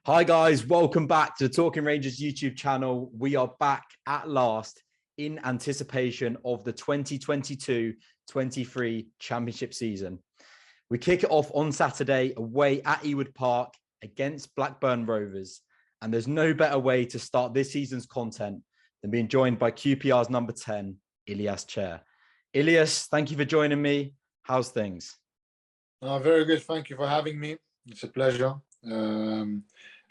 Hi guys, welcome back to the Talking Rangers YouTube channel. We are back at last in anticipation of the 2022-23 championship season. We kick it off on Saturday away at Ewood Park against Blackburn Rovers. And there's no better way to start this season's content than being joined by QPR's number 10, Ilias Chair. Ilias, thank you for joining me. How's things? Very good. Thank you for having me. It's a pleasure.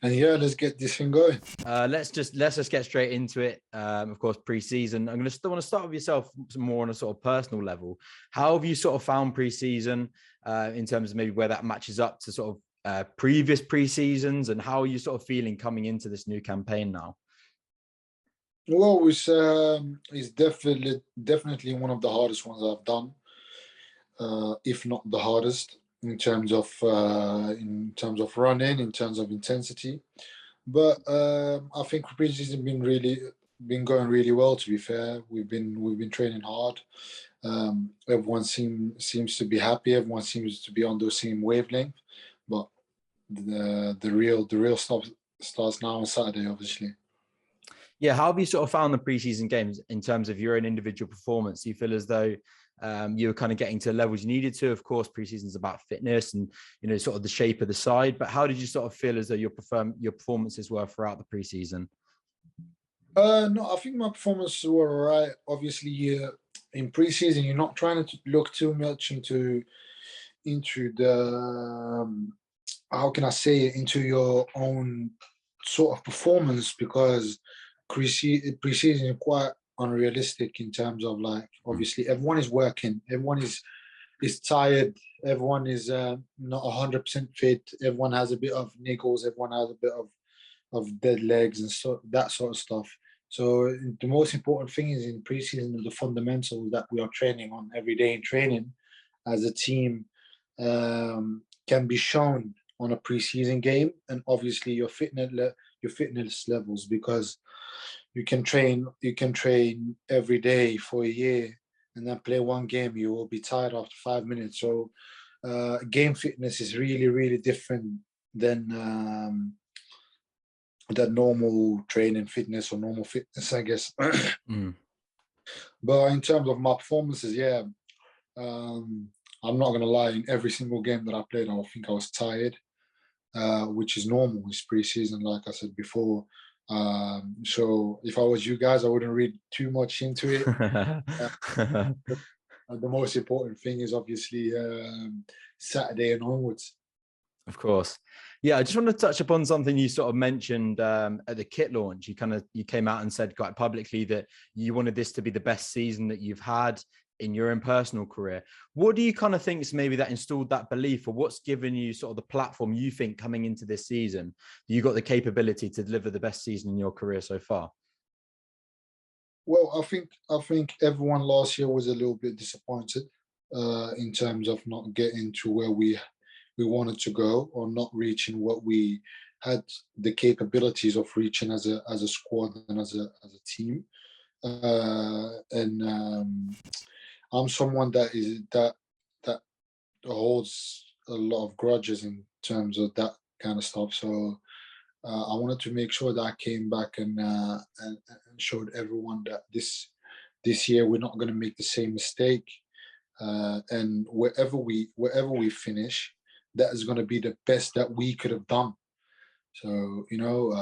And yeah, let's get this thing going. Let's just get straight into it. Of course, pre-season. I'm going to want to start with yourself more on a sort of personal level. How have you sort of found pre-season in terms of maybe where that matches up to sort of previous pre-seasons, and how are you sort of feeling coming into this new campaign now? Well, it's definitely one of the hardest ones I've done, if not the hardest. In terms of running, in terms of intensity, but I think preseason been going really well. To be fair, we've been training hard. Everyone seems to be happy. Everyone seems to be on the same wavelength. But the real stuff starts now on Saturday, obviously. Yeah, how have you sort of found the preseason games in terms of your own individual performance? Do you feel as though you were kind of getting to levels you needed to? Of course, preseason is about fitness and, you know, sort of the shape of the side. But how did you sort of feel as though your performances were throughout the preseason? No, I think my performances were all right. Obviously, in preseason, you're not trying to look too much into the how can I say it, into your own sort of performance, because preseason is quite unrealistic in terms of, like, obviously everyone is working, everyone is tired, everyone is not 100% fit, everyone has a bit of niggles, everyone has a bit of dead legs and so that sort of stuff. So the most important thing is in preseason, the fundamentals that we are training on every day in training as a team can be shown on a preseason game, and obviously your fitness levels, because you can train every day for a year and then play one game, you will be tired after 5 minutes. So game fitness is really different than normal training fitness or normal fitness, I guess. But in terms of my performances, yeah, I'm not gonna lie, in every single game that I played, I think I was tired, which is normal. It's preseason, like I said before. So if I was you guys, I wouldn't read too much into it. The most important thing is obviously Saturday and onwards. Of course. Yeah, I just want to touch upon something you sort of mentioned at the kit launch. You came out and said quite publicly that you wanted this to be the best season that you've had in your own personal career. What do you kind of think is maybe that installed that belief, or what's given you sort of the platform you think coming into this season, you got the capability to deliver the best season in your career so far? Well, I think everyone last year was a little bit disappointed in terms of not getting to where we wanted to go, or not reaching what we had the capabilities of reaching as a squad and as a team. I'm someone that holds a lot of grudges in terms of that kind of stuff. So I wanted to make sure that I came back and showed everyone that this year we're not going to make the same mistake. And wherever we finish, that is going to be the best that we could have done. So, you know,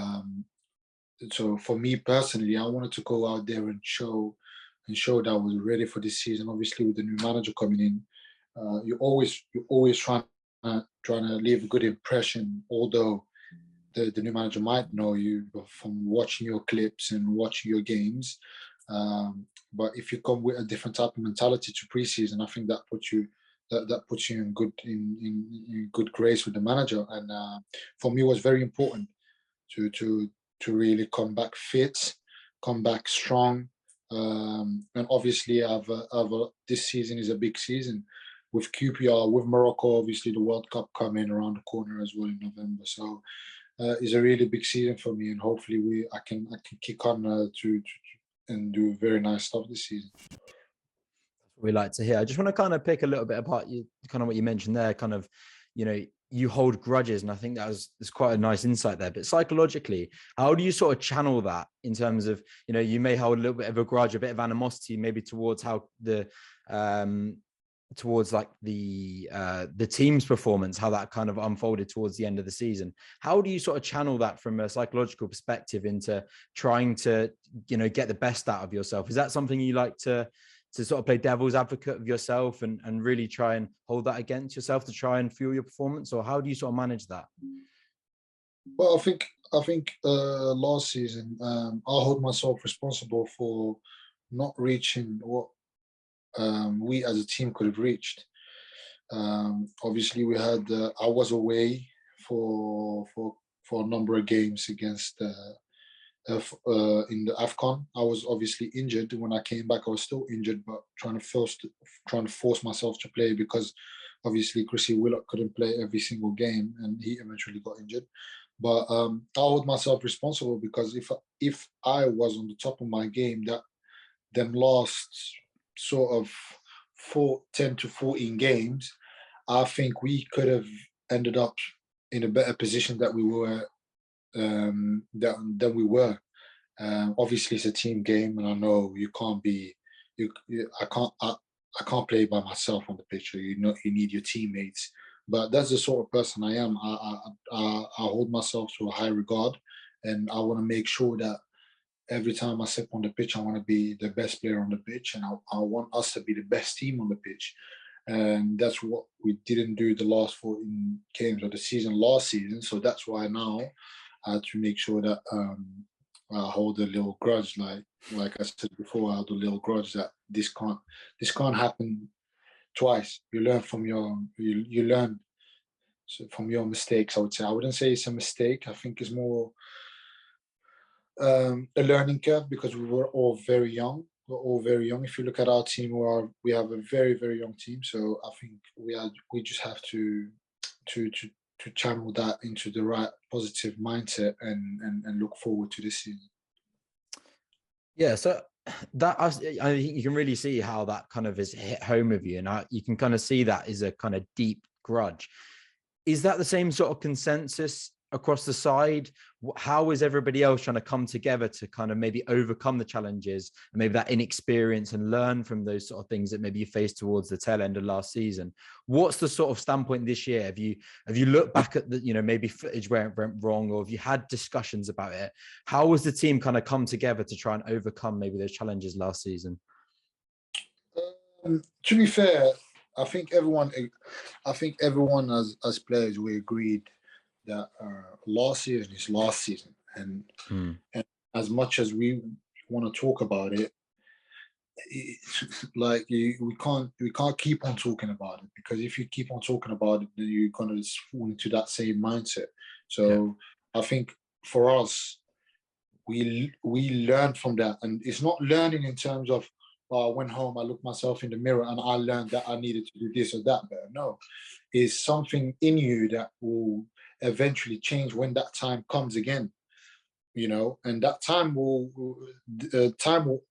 so for me personally, I wanted to go out there and show that I was ready for this season. Obviously, with the new manager coming in, you're always trying to leave a good impression, although the new manager might know you from watching your clips and watching your games. But if you come with a different type of mentality to preseason, I think that puts you in good grace with the manager. And for me, it was very important to really come back fit, come back strong. And obviously, this season is a big season with QPR, with Morocco. Obviously, the World Cup coming around the corner as well in November. So it's a really big season for me, and hopefully I can kick on to and do very nice stuff this season. We like to hear. I just want to kind of pick a little bit apart you kind of what you mentioned there, kind of, you know, you hold grudges, and I think that's quite a nice insight there. But psychologically, how do you sort of channel that in terms of, you know, you may hold a little bit of a grudge, a bit of animosity, maybe towards how towards like the team's performance, how that kind of unfolded towards the end of the season. How do you sort of channel that from a psychological perspective into trying to, you know, get the best out of yourself? Is that something you like to sort of play devil's advocate of yourself and really try and hold that against yourself to try and fuel your performance? Or how do you sort of manage that? Well, I think last season I hold myself responsible for not reaching what we as a team could have reached. Obviously, we had I was away for a number of games against in the AFCON. I was obviously injured. When I came back, I was still injured, but trying to force myself to play, because obviously Chrissy Willock couldn't play every single game, and he eventually got injured. But I hold myself responsible, because if I was on the top of my game, that them last sort of 10 to 14 games, I think we could have ended up in a better position that we were than we were. Obviously, it's a team game, and I know you can't be. I can't play by myself on the pitch. You know, you need your teammates. But that's the sort of person I am. I hold myself to a high regard, and I want to make sure that every time I step on the pitch, I want to be the best player on the pitch, and I want us to be the best team on the pitch. And that's what we didn't do the last 14 games of the season last season. So that's why now I had to make sure that I hold a little grudge, like I said before, I hold a little grudge that this can't happen twice. You learn from you learn from your mistakes. I would say, I wouldn't say it's a mistake. I think it's more a learning curve, because we were all very young. We're all very young. If you look at our team, we have a very, very young team. So I think we just have to channel that into the right positive mindset and look forward to this season. Yeah, so that I think you can really see how that kind of is hit home with you, and you can kind of see that is a kind of deep grudge. Is that the same sort of consensus across the side? How is everybody else trying to come together to kind of maybe overcome the challenges and maybe that inexperience and learn from those sort of things that maybe you faced towards the tail end of last season? What's the sort of standpoint this year? Have you looked back at the, you know, maybe footage where it went wrong, or have you had discussions about it? How was the team kind of come together to try and overcome maybe those challenges last season? To be fair, I think everyone as players, we agreed that last season is last season, and as much as we want to talk about it, like we can't keep on talking about it, because if you keep on talking about it, then you're gonna just fall into that same mindset. So I think for us, we learned from that, and it's not learning in terms of, I went home, I looked myself in the mirror, and I learned that I needed to do this or that better. No, it's something in you that will eventually change when that time comes again, you know, and that time will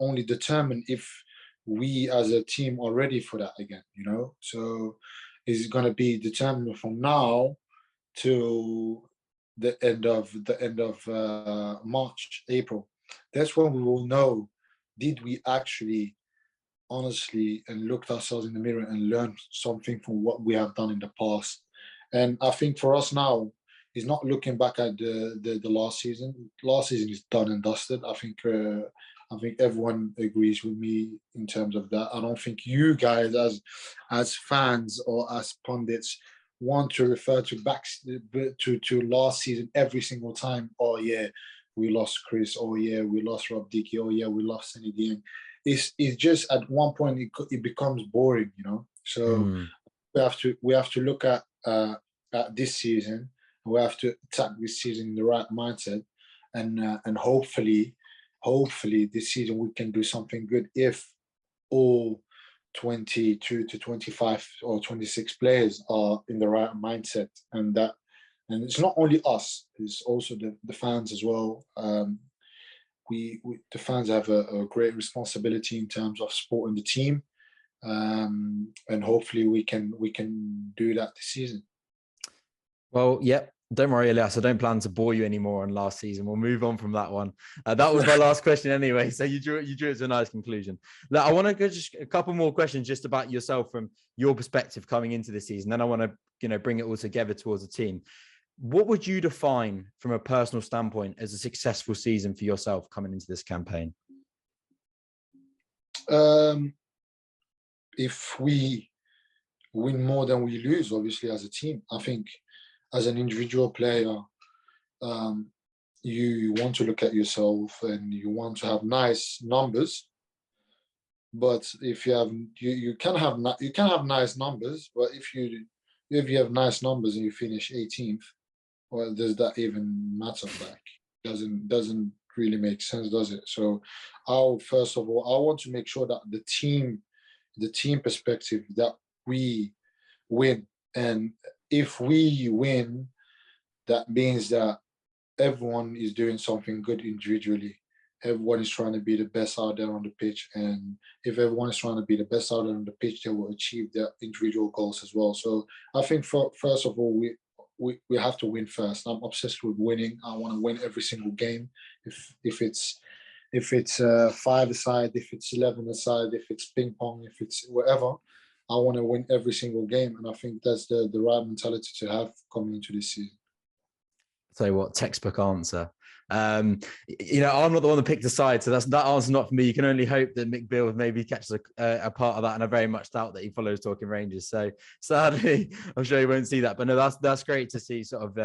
only determine if we as a team are ready for that again, you know. So it's going to be determined from now to the end of March, April. That's when we will know, did we actually honestly and looked ourselves in the mirror and learned something from what we have done in the past. And I think for us now is not looking back at the last season. Last season is done and dusted. I think everyone agrees with me in terms of that. I don't think you guys as fans or as pundits want to refer to last season every single time. Oh yeah, we lost Chris. Oh yeah, we lost Rob Dickey. Oh yeah, we lost Sunny Dean. It's just at one point it becomes boring, you know. So we have to look at this season. We have to attack this season in the right mindset, and hopefully this season we can do something good if all 22 to 25 or 26 players are in the right mindset, and it's not only us, it's also the fans as well. The fans have a great responsibility in terms of supporting the team, and hopefully we can do that this season. Well, yep. Don't worry, Elias. I don't plan to bore you anymore on last season. We'll move on from that one. That was my last question anyway. So you drew it to a nice conclusion. Look, I want to go just a couple more questions just about yourself from your perspective coming into the season. Then I want to, bring it all together towards a team. What would you define from a personal standpoint as a successful season for yourself coming into this campaign? If we win more than we lose, obviously, as a team, I think as an individual player, you want to look at yourself and you want to have nice numbers. But if you have you can have nice numbers, but if you have nice numbers and you finish 18th, well, does that even matter? Like, doesn't really make sense, does it? So, first of all, I want to make sure that the team perspective, that we win, and if we win, that means that everyone is doing something good individually. Everyone is trying to be the best out there on the pitch, and if everyone is trying to be the best out there on the pitch, they will achieve their individual goals as well. So I think first of all, we have to win first. I'm obsessed with winning. I want to win every single game. If it's 5-a-side, if it's 11-a-side, if it's ping pong, if it's whatever, I want to win every single game, and I think that's the right mentality to have coming into this season. Tell you what, textbook answer. I'm not the one that picked a side, so that answer's not for me. You can only hope that Mick Beale maybe catches a part of that, and I very much doubt that he follows Talking Rangers. So sadly, I'm sure you won't see that. But no, that's great to see. Sort of,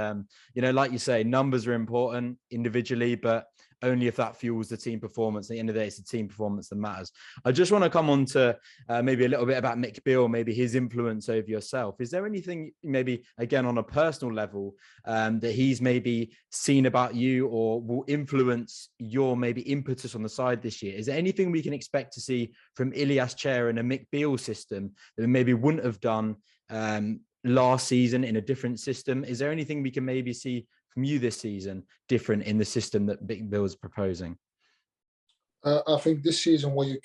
like you say, numbers are important individually, but only if that fuels the team performance. At the end of the day, it's the team performance that matters. I just want to come on to maybe a little bit about Mick Beale, maybe his influence over yourself. Is there anything, maybe again on a personal level, that he's maybe seen about you or will influence your maybe impetus on the side this year? Is there anything we can expect to see from Ilias Chair and a Mick Beale system that we maybe wouldn't have done last season in a different system? Is there anything we can maybe see from you this season different in the system that Mick Beale is proposing? I think this season, what you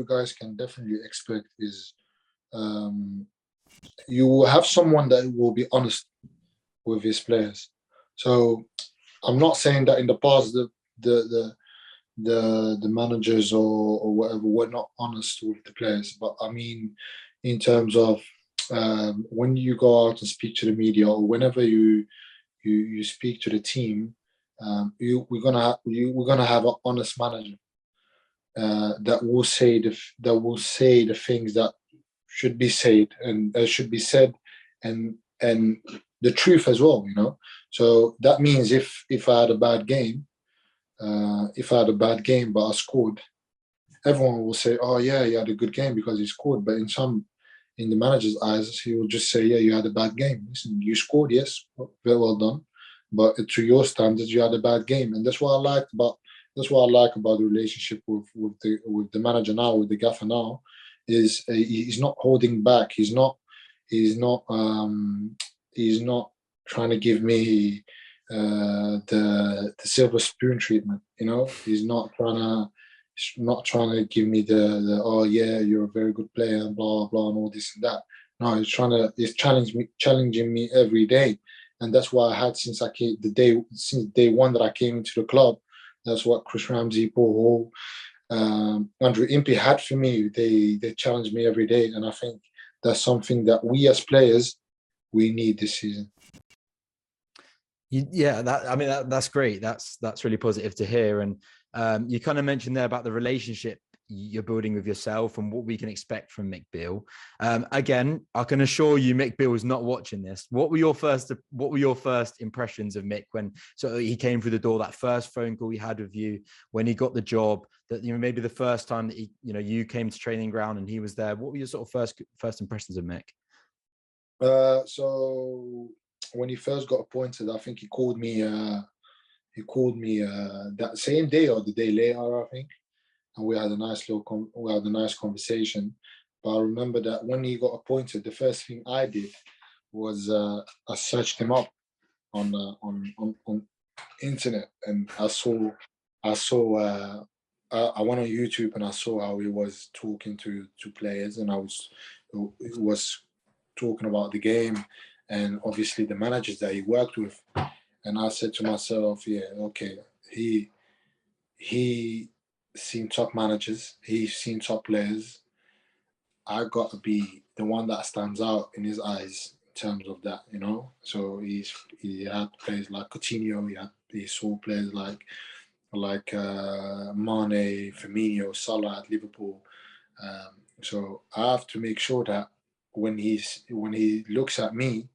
guys can definitely expect is you will have someone that will be honest with his players. So I'm not saying that in the past the managers or whatever were not honest with the players, but I mean in terms of when you go out and speak to the media or whenever you speak to the team, we're gonna have an honest manager that will say the things that should be said and should be said, and the truth as well. So that means if I had a bad game, but I scored, everyone will say, "Oh yeah, you had a good game because you scored." But in the manager's eyes, he will just say, "Yeah, you had a bad game. Listen, you scored, yes, very well done, but to your standards, you had a bad game." And that's what I like about the relationship with the manager now, with the gaffer now, is he's not holding back. He's not trying to give me the silver spoon treatment. He's not trying to give me the oh yeah, you're a very good player and blah blah and all this and that. No, he's challenging me every day, and that's what I had since day one that I came into the club. That's what Chris Ramsey, Paul Hall, Andrew Impey had for me. They challenged me every day, and I think that's something that we as players we need this season. Yeah, that's great. That's really positive to hear. And you kind of mentioned there about the relationship you're building with yourself and what we can expect from Mick Beale. Again, I can assure you, Mick Beale is not watching this. What were your first impressions of Mick when he came through the door? That first phone call he had with you when he got the job. That maybe the first time that you came to training ground and he was there. What were your sort of first impressions of Mick? So when he first got appointed, I think he called me. That same day or the day later, I think, and we had a nice conversation. But I remember that when he got appointed, the first thing I did was I searched him up on internet, and I went on YouTube and I saw how he was talking to players, and he was talking about the game, and obviously the managers that he worked with. And I said to myself, yeah, okay, he seen top managers, he's seen top players. I got to be the one that stands out in his eyes in terms of that, you know. So he had players like Coutinho, he saw players like Mane, Firmino, Salah at Liverpool. So I have to make sure that when he looks at me,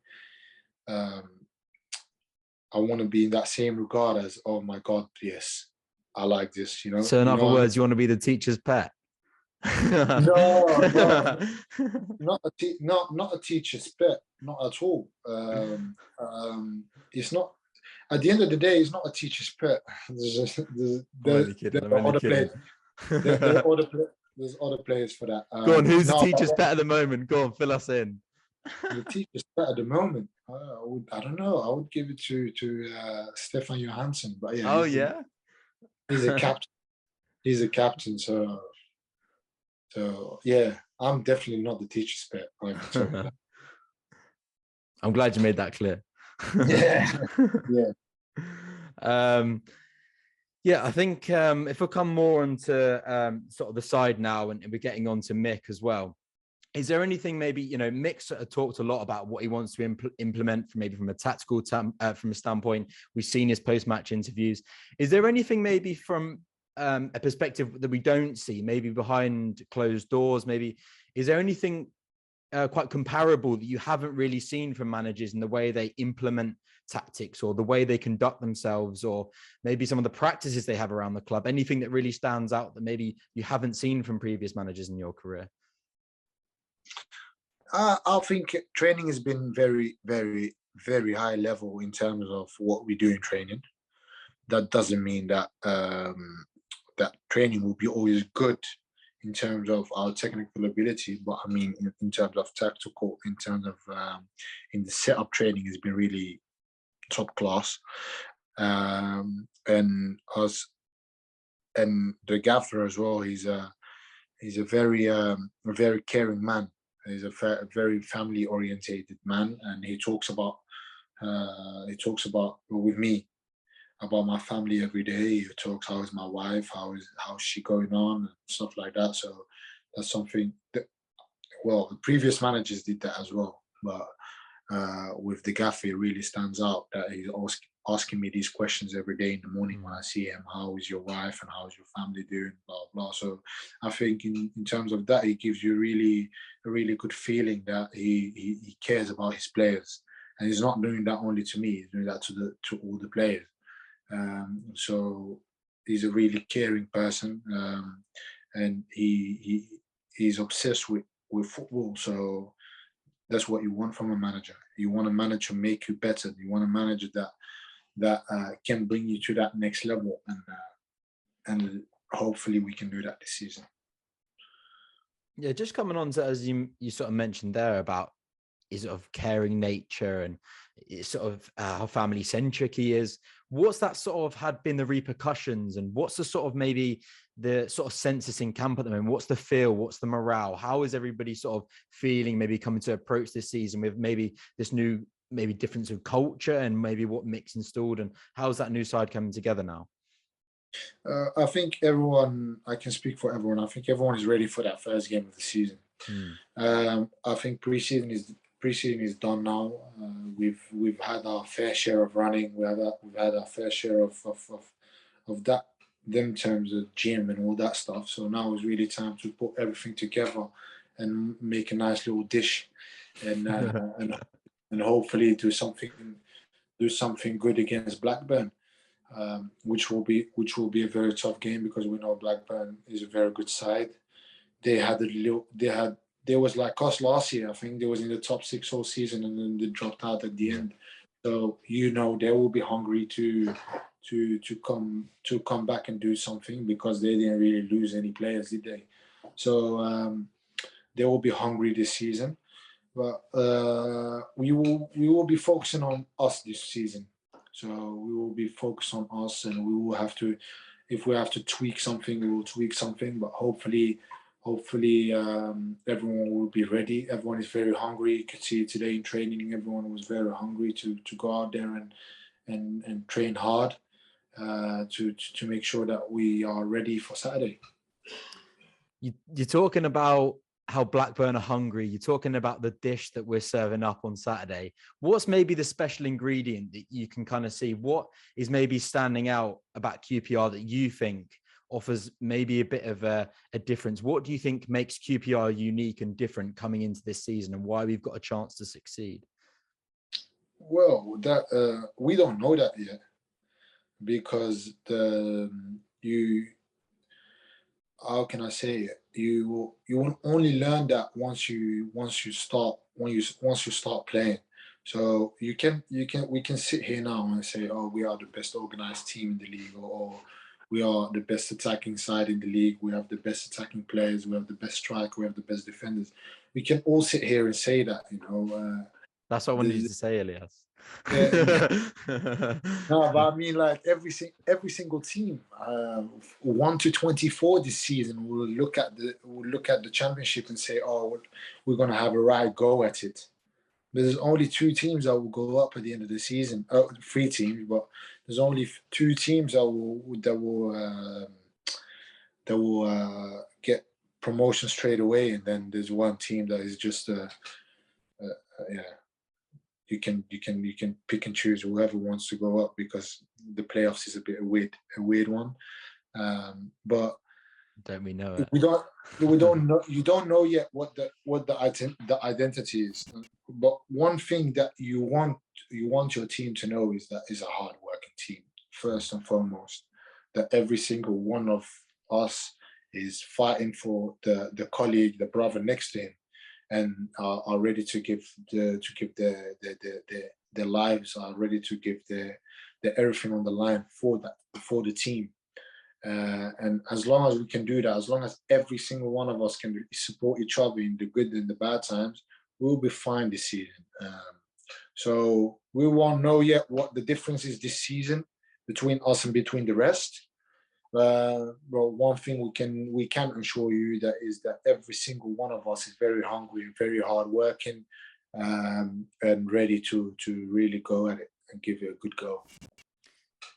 um, I want to be in that same regard as, oh my God, yes, I like this, you know. So in You other know what I mean? words, you want to be the teacher's pet? No, not a teacher's pet, not at all. It's not. At the end of the day, it's not a teacher's pet. I'm only kidding. I'm There are only other kidding. players. There's other players for that. Go on, who's the No, teacher's pet at the moment? Go on, fill us in. the teacher's pet at the moment. I don't know. I would give it to Stefan Johansson, but yeah, Oh yeah. he's a captain. He's a captain, so yeah, I'm definitely not the teacher's pet. I'm glad you made that clear. Yeah, yeah. Yeah, I think if we come more onto sort of the side now, and we're getting on to Mick as well, is there anything maybe, you know, Mick sort of talked a lot about what he wants to implement from a tactical from a standpoint. We've seen his post-match interviews. Is there anything maybe from a perspective that we don't see, maybe behind closed doors, maybe, is there anything quite comparable that you haven't really seen from managers in the way they implement tactics or the way they conduct themselves, or maybe some of the practices they have around the club? Anything that really stands out that maybe you haven't seen from previous managers in your career? I think training has been very, very, very high level in terms of what we do in training. That doesn't mean that that training will be always good in terms of our technical ability, but I mean in terms of tactical, in terms of in the setup, training has been really top class. And the gaffer as well, he's a very caring man. He's a very family orientated man, and he talks about with me about my family every day. He talks, how is my wife, how's she going on, and stuff like that. So that's something that, well, the previous managers did that as well, but with the gaffer, it really stands out that he's asking me these questions every day in the morning when I see him. How is your wife and how is your family doing? Blah blah. So I think in terms of that, he gives you a really good feeling that he cares about his players, and he's not doing that only to me. He's doing that to all the players. So he's a really caring person, and he's obsessed with football. So that's what you want from a manager. You want a manager to make you better. You want a manager that can bring you to that next level, and hopefully we can do that this season. Yeah, just coming on to, as you sort of mentioned there about his sort of caring nature and sort of how family centric he is. What's that sort of had been the repercussions, and what's the sort of maybe the sort of census in camp at the moment? What's the feel? What's the morale? How is everybody sort of feeling, maybe coming to approach this season with maybe this new, maybe difference of culture and maybe what Mick's installed, and how's that new side coming together now? I think I can speak for everyone. I think everyone is ready for that first game of the season. I think preseason is done now. We've had our fair share of running. We've had our fair share of that, them terms of gym and all that stuff. So now it's really time to put everything together and make a nice little dish, and hopefully do something good against Blackburn, which will be a very tough game, because we know Blackburn is a very good side. They was like us last year. I think they was in the top 6 all season, and then they dropped out at the end. So they will be hungry to come back and do something, because they didn't really lose any players, did they? So they will be hungry this season. But we will be focusing on us this season. So we will be focused on us, and we will have to, if we have to tweak something, we will tweak something. But hopefully hopefully everyone will be ready. Everyone is very hungry. You could see today in training, everyone was very hungry to go out there and train hard to make sure that we are ready for Saturday. You're talking about how Blackburn are hungry. You're talking about the dish that we're serving up on Saturday. What's maybe the special ingredient that you can kind of see? What is maybe standing out about QPR that you think offers maybe a bit of a difference? What do you think makes QPR unique and different coming into this season, and why we've got a chance to succeed? Well, that we don't know that yet, because how can I say it? You will only learn that once you start playing. So we can sit here now and say, oh, we are the best organized team in the league, or we are the best attacking side in the league. We have the best attacking players. We have the best striker. We have the best defenders. We can all sit here and say that, That's what I wanted you to say, Ilias. Yeah. No, but I mean, like every single team, 1 to 24 this season, will look at the championship and say, "Oh, we're gonna have a right go at it." But there's only 2 teams that will go up at the end of the season. 3 teams, but there's only 2 teams that will get promotion straight away, and then there's 1 team that is just yeah. You can pick and choose whoever wants to go up, because the playoffs is a bit a weird one. But don't we know it? We don't know. You don't know yet what the identity is. But one thing that you want your team to know is that is a hard working team, first and foremost. That every single one of us is fighting for the colleague, the brother next to him, and are ready to give their lives, are ready to give their everything on the line for the team. And as long as we can do that, as long as every single one of us can support each other in the good and the bad times, we'll be fine this season. So we won't know yet what the difference is this season between us and between the rest. But one thing we can assure you that is that every single one of us is very hungry and very hard working, and ready to really go at it and give it a good go.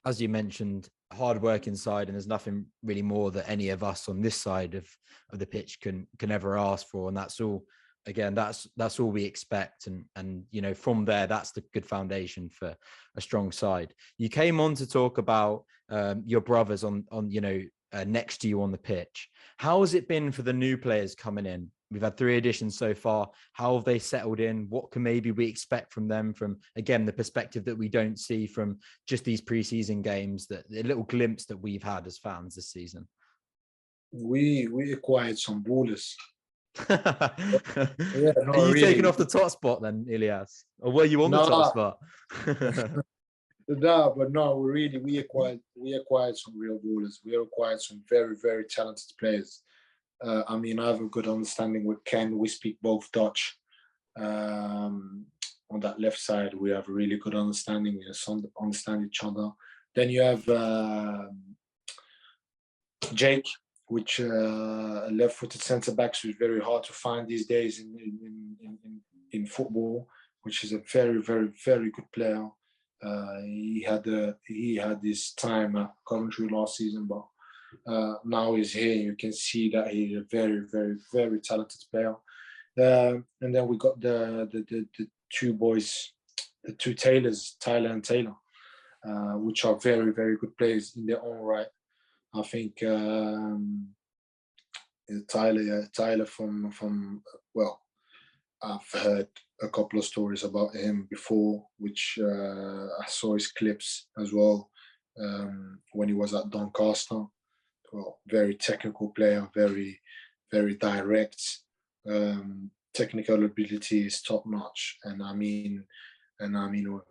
As you mentioned, hard working side, and there's nothing really more that any of us on this side of the pitch can ever ask for, and that's all. Again, that's all we expect, and from there, that's the good foundation for a strong side. You came on to talk about your brothers on next to you on the pitch. How has it been for the new players coming in? We've had 3 additions so far. How have they settled in? What can maybe we expect from them, from, again, the perspective that we don't see from just these preseason games, that the little glimpse that we've had as fans this season? We acquired some ballers. Are you taking off the top spot then, Ilias? Or were you on the top spot? No, we acquired some real ballers. We acquired some very, very talented players. I have a good understanding with Ken. We speak both Dutch. On that left side, we have a really good understanding. We understand each other. Then you have Jake, which left-footed centre-back, who's very hard to find these days in football, which is a very, very, very good player. He had his time at Coventry last season, but now he's here. You can see that he's a very, very, very talented player. And then we got the 2 boys, the 2 Taylors, Tyler and Taylor, which are very, very good players in their own right. I think Tyler from I've heard a couple of stories about him before, which I saw his clips as well when he was at Doncaster. Well, very technical player, very, very direct. Technical ability is top notch, and I mean with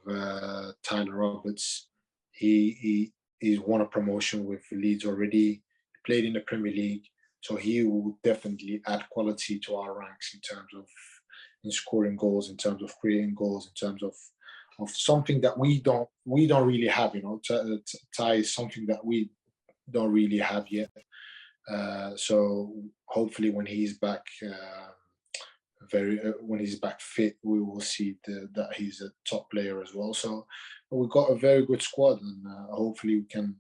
Tyler Roberts, he's won a promotion with Leeds already. He played in the Premier League, so he will definitely add quality to our ranks in terms of scoring goals, in terms of creating goals, in terms of something that we don't really have. Ty is something that we don't really have yet. So hopefully when he's back, when he's back fit, we will see that he's a top player as well. So we've got a very good squad, and hopefully we can,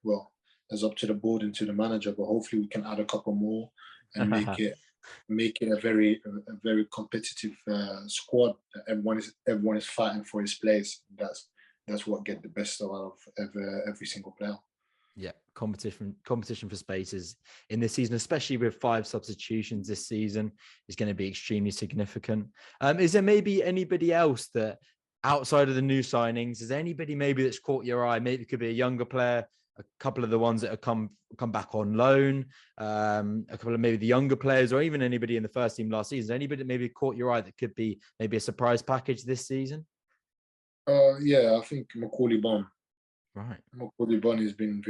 well, it's up to the board and to the manager, but hopefully we can add a couple more and make it a very competitive squad. Everyone is fighting for his place. That's what get the best out of every single player. Yeah, competition for spaces in this season, especially with 5 substitutions this season, is going to be extremely significant. Is there maybe anybody else that, outside of the new signings, is there anybody maybe that's caught your eye? Maybe it could be a younger player, a couple of the ones that have come back on loan, a couple of maybe the younger players, or even anybody in the first team last season. Is there anybody that maybe caught your eye that could be maybe a surprise package this season? Yeah, I think Macaulay Bonne. Right. Macaulay Bonne has been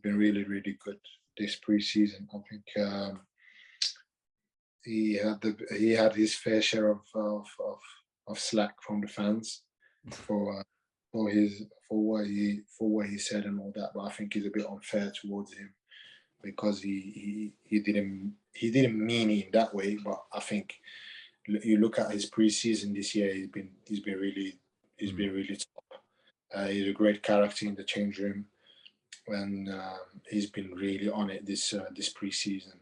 really, really good this preseason. I think he had his fair share of slack from the fans for what he said and all that. But I think it's a bit unfair towards him because he didn't mean it in that way. But I think you look at his preseason this year, he's been really top. He's a great character in the change room, and he's been really on it this preseason.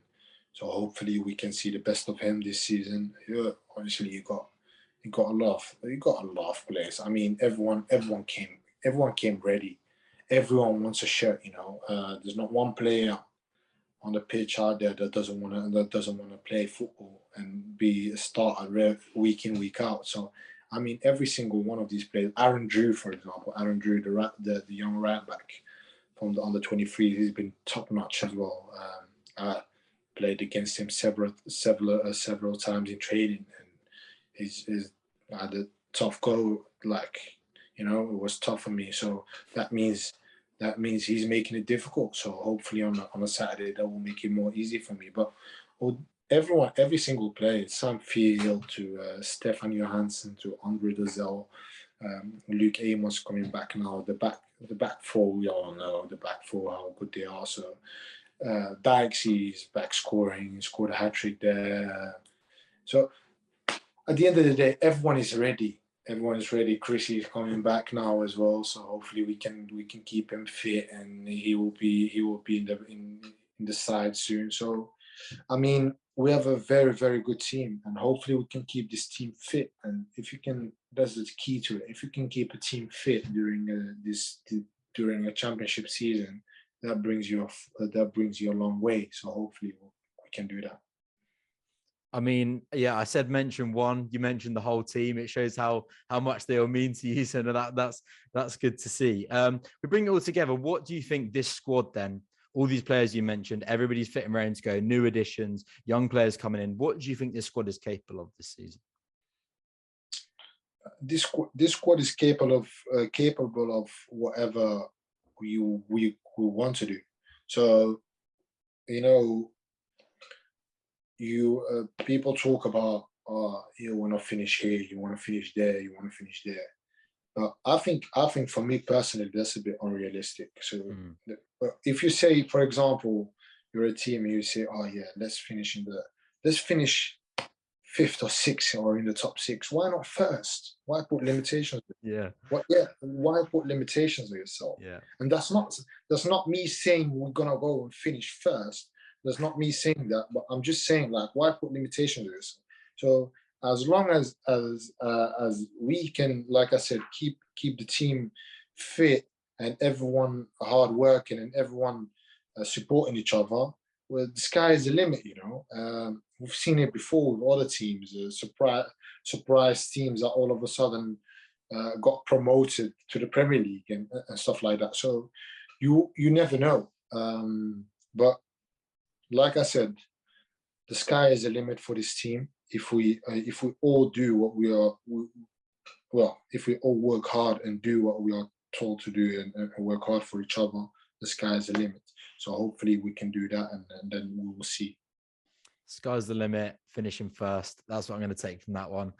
So hopefully we can see the best of him this season. Yeah, honestly, you got a lot of players. I mean, everyone came ready. Everyone wants a shirt. There's not one player on the pitch out there that doesn't want to play football and be a starter week in, week out. So I mean, every single one of these players. Aaron Drew, for example, the young right back from the under-23, he's been top notch as well. I played against him several times in training, and he's had a tough go. It was tough for me. So that means he's making it difficult. So hopefully on a Saturday that will make it more easy for me. But every single player, Sam Field to Stefan Johansson to Andre Dozel, Luke Amos coming back now. The back four, we all know the back four, how good they are. So Dykes is back scoring, scored a hat-trick there. So at the end of the day, everyone is ready. Everyone is ready. Chrissy is coming back now as well. So hopefully we can keep him fit, and he will be in the side soon. So I mean, we have a very, very good team, and hopefully we can keep this team fit. And if you can, that's the key to it. If you can keep a team fit during a championship season, that brings you a long way. So hopefully we can do that. I mean, yeah, I said mention one. You mentioned the whole team. It shows how much they all mean to you. So that's good to see. We bring it all together. What do you think this squad then? All these players you mentioned, everybody's fit and ready to go. New additions, young players coming in. What do you think this squad is capable of this season? This squad is capable of whatever we want to do. So people talk about you want to finish here, you want to finish there, you want to finish there. But I think for me personally, that's a bit unrealistic. So if you say, for example, you're a team and you say, oh yeah, let's finish 5th or 6th or in the top 6. Why not first? Why put limitations? Yeah. Why put limitations on yourself? Yeah. And that's not me saying we're gonna go and finish first. That's not me saying that, but I'm just saying, like, why put limitations on yourself? So as long as we can, like I said, keep the team fit and everyone hard working and everyone supporting each other, well, the sky is the limit. We've seen it before with other teams, surprise teams that all of a sudden got promoted to the Premier League and stuff like that. So you never know. But like I said, the sky is the limit for this team. If we all do what if we all work hard and do what we are told to do and work hard for each other, the sky is the limit. So hopefully we can do that, and then we will see. Sky's the limit, finishing first. That's what I'm going to take from that one.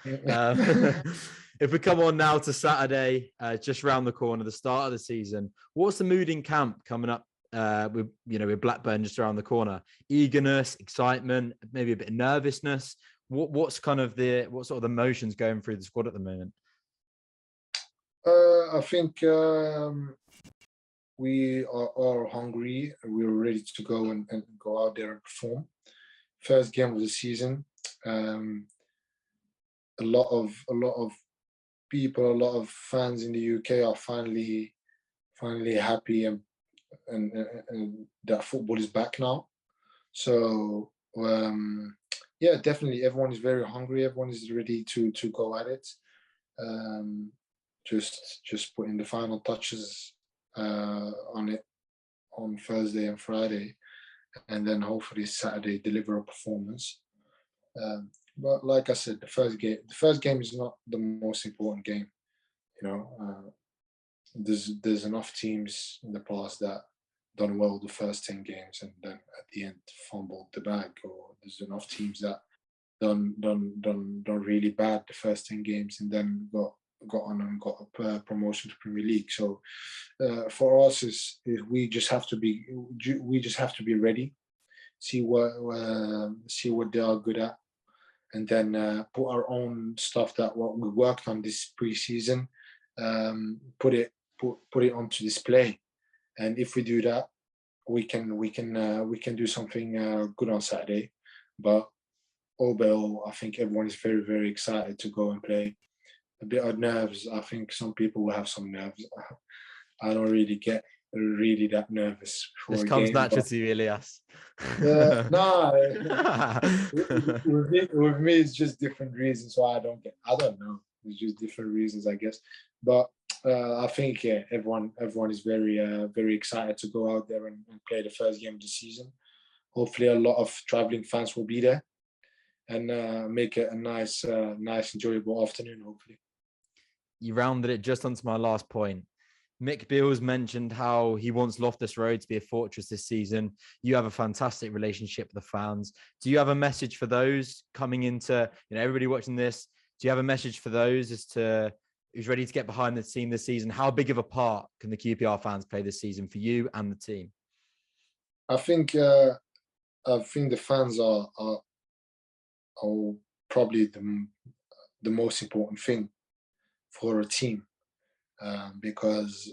If we come on now to Saturday, just round the corner, the start of the season, what's the mood in camp coming up with Blackburn just around the corner? Eagerness, excitement, maybe a bit of nervousness. What sort of the emotions going through the squad at the moment? I think we are all hungry. We're ready to go and go out there and perform. First game of the season. A lot of people, a lot of fans in the UK are finally happy and that football is back now. So yeah, definitely everyone is very hungry. Everyone is ready to go at it. Just putting the final touches on it on Thursday and Friday, and then hopefully Saturday deliver a performance. But like I said, the first game is not the most important game. You know, there's enough teams in the past that done well the first 10 games and then at the end fumbled the bag, or there's enough teams that done really bad the first 10 games and then got on and got a promotion to Premier League. So for us is we just have to be ready, see what they are good at, and then put our own stuff that what we worked on this pre-season, put it onto display. And if we do that, we can do something good on Saturday. But overall, I think everyone is very, very excited to go and play. A bit of nerves. I think some people will have some nerves. I don't really get that nervous for This a comes game. natural to you, Ilias. No, with me, it's just different reasons why I don't know. It's just different reasons, I guess. But I think everyone is very excited to go out there and play the first game of the season. Hopefully, a lot of traveling fans will be there and make it a nice, enjoyable afternoon. Hopefully, you rounded it just onto my last point. Mick Beale's mentioned how he wants Loftus Road to be a fortress this season. You have a fantastic relationship with the fans. Do you have a message for those coming into, everybody watching this? Do you have a message for those as to who's ready to get behind the team this season? How big of a part can the QPR fans play this season for you and the team? I think the fans are probably the most important thing for a team, because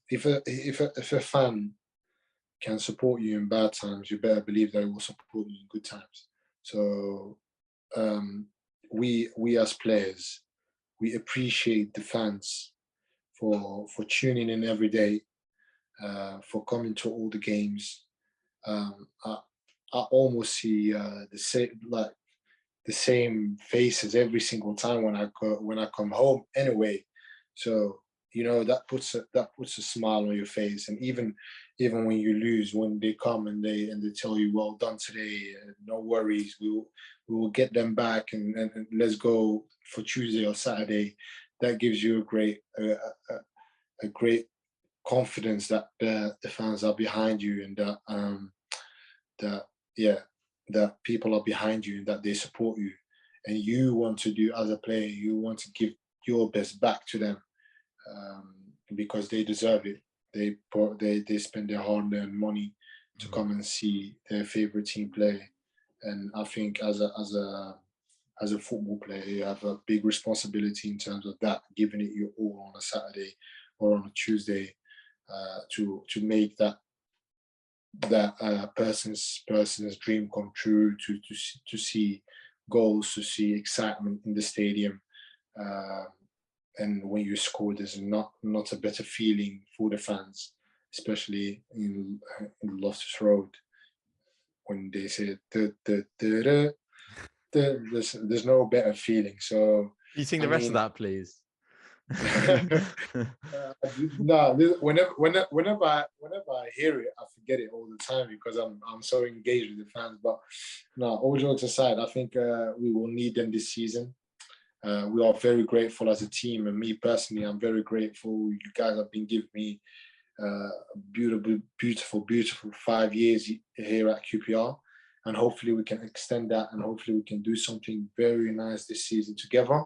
if a fan can support you in bad times, you better believe they will support you in good times. So we as players, we appreciate the fans for tuning in every day, for coming to all the games. I almost see the same faces every single time when I come home anyway. So that puts a smile on your face. And even when you lose, when they come and they tell you, well done today, no worries, we will get them back and let's go for Tuesday or Saturday. That gives you a great confidence that the fans are behind you, and that people are behind you and that they support you. And you want to do, as a player, you want to give your best back to them, because they deserve it. They spend their hard-earned money to come and see their favorite team play. And I think as a football player, you have a big responsibility in terms of that, giving it your all on a Saturday or on a Tuesday, to make that person's dream come true, to see goals, to see excitement in the stadium. And when you score, there's not a better feeling for the fans, especially in Loftus Road, when they say there's no better feeling. So you sing the rest of that, please. No, whenever I hear it, I forget it all the time because I'm so engaged with the fans. But no, all jokes aside, I think we will need them this season. We are very grateful as a team, and me personally, I'm very grateful. You guys have been giving me beautiful 5 years here at QPR, and hopefully we can extend that, and hopefully we can do something very nice this season together,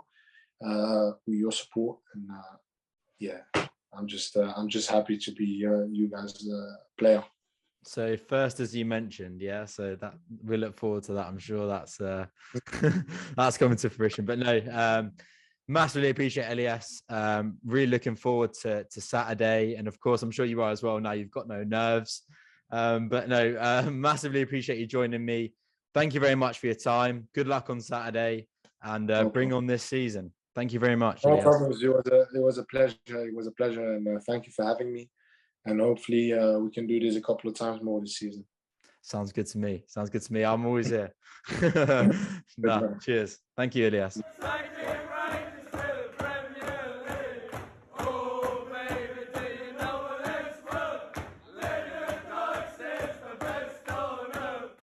with your support. And I'm just happy to be you guys' player. So first, as you mentioned, yeah. So that we look forward to that. I'm sure that's that's coming to fruition. But no, massively appreciate Elias. Really looking forward to Saturday, and of course, I'm sure you are as well. Now you've got no nerves, but no, massively appreciate you joining me. Thank you very much for your time. Good luck on Saturday, and No bring problem. on this season. Thank you very much, No Elias. problems. It was a pleasure. It was a pleasure, and thank you for having me. And hopefully, we can do this a couple of times more this season. Sounds good to me. Sounds good to me. I'm always here. Good Nah, man. cheers. Thank you, Elias.